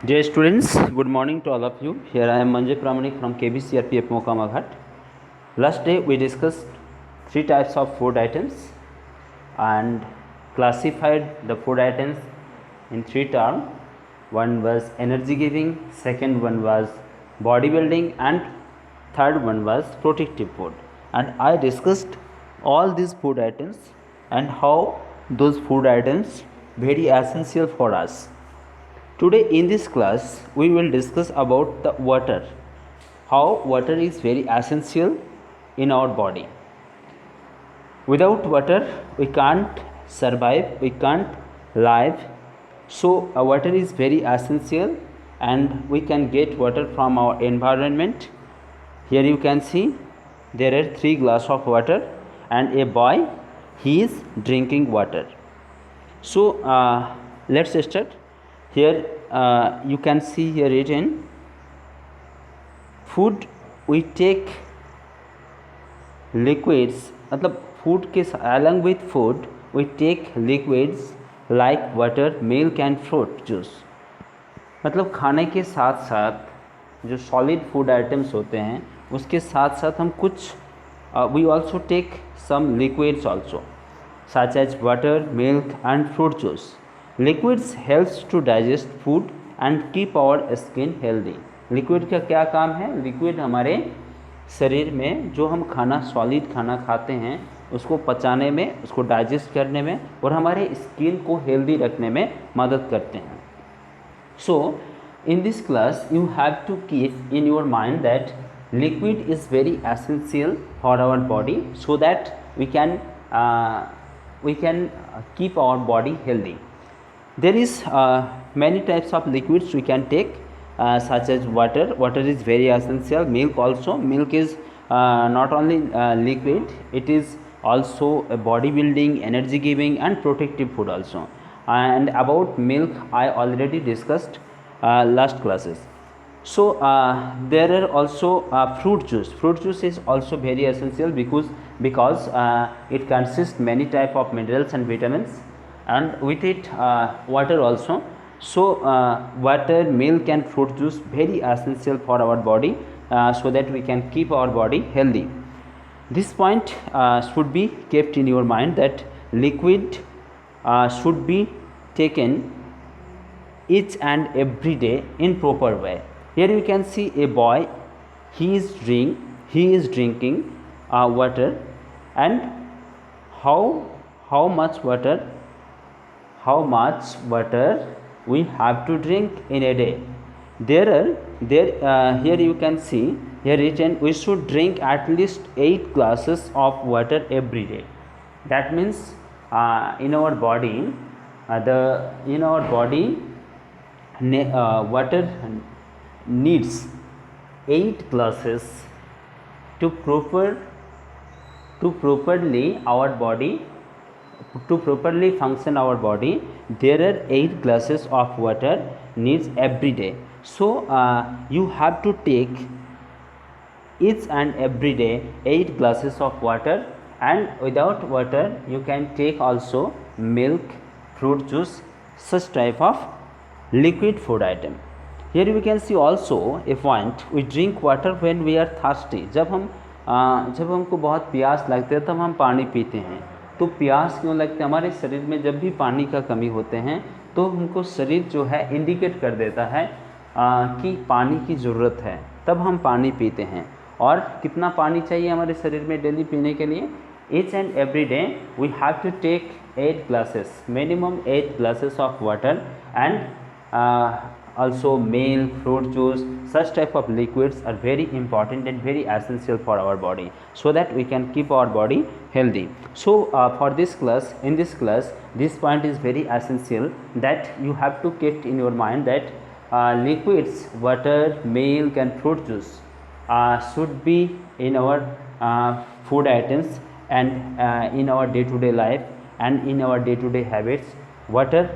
Dear students, good morning to all of you. Here I am Manjay Pramanik from KBCRPF Mokamaghat. Last day we discussed three types of food items and classified the food items in three terms. One was energy giving, second one was bodybuilding, and third one was protective food. And I discussed all these food items and how those food items very essential for us. Today in this class we will discuss about the water, how water is very essential in our body. Without water we can't survive, we can't live. So water is very essential and we can get water from our environment. Here you can see there are 3 glasses of water and a boy, he is drinking water. So let's start. Here you can see here written food we take liquids, मतलब food के along with food we take liquids like water, milk and fruit juice. मतलब खाने के साथ साथ जो solid food items होते हैं उसके साथ साथ हम कुछ we also take some liquids also such as water, milk and fruit juice. Liquids helps to digest food and keep our skin healthy. Liquid का क्या काम है? लिक्विड हमारे शरीर में जो हम खाना सॉलिड खाना खाते हैं उसको पचाने में, उसको डाइजेस्ट करने में और हमारे स्किन को हेल्दी रखने में मदद करते हैं. So in this class you have to keep in your mind that liquid is very essential for our body so that we can keep our body healthy. There is many types of liquids we can take such as water. Water is very essential. Milk also. Milk is not only liquid, it is also a bodybuilding, energy giving and protective food also. And about milk I already discussed last classes. So there are also fruit juice. Fruit juice is also very essential because it consists many type of minerals and vitamins and with it water also. So water, milk and fruit juice very essential for our body so that we can keep our body healthy. This point should be kept in your mind that liquid should be taken each and every day in proper way. Here you can see a boy, he is drinking water. And how much water we have to drink in a day? Here you can see here written we should drink at least 8 glasses of water every day. That means in our body water needs 8 glasses to properly function our body. There are 8 glasses of water needs every day. So you have to take each and every day 8 glasses of water, and without water you can take also milk, fruit juice, such type of liquid food item. Here we can see also a point, we drink water when we are thirsty. जब हमको बहुत प्यास लगती है तब हम पानी पीते हैं. तो प्यास क्यों लगती है? हमारे शरीर में जब भी पानी का कमी होते हैं तो हमको शरीर जो है इंडिकेट कर देता है कि पानी की ज़रूरत है, तब हम पानी पीते हैं. और कितना पानी चाहिए हमारे शरीर में डेली पीने के लिए? Each and every day we have to take 8 glasses, minimum 8 glasses of water, and also milk, fruit juice, such type of liquids are very important and very essential for our body so that we can keep our body healthy. So for this class, this point is very essential that you have to keep in your mind that liquids, water, milk and fruit juice should be in our food items and in our day-to-day life and in our day-to-day habits. Water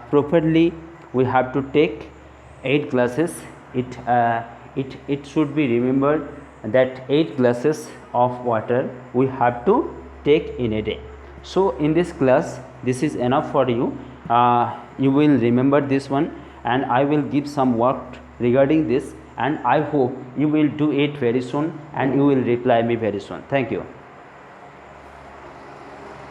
properly we have to take 8 glasses. It should be remembered that 8 glasses of water we have to take in a day. So in this class this is enough for you. You will remember this one and I will give some work regarding this, and I hope you will do it very soon and you will reply me very soon. Thank you.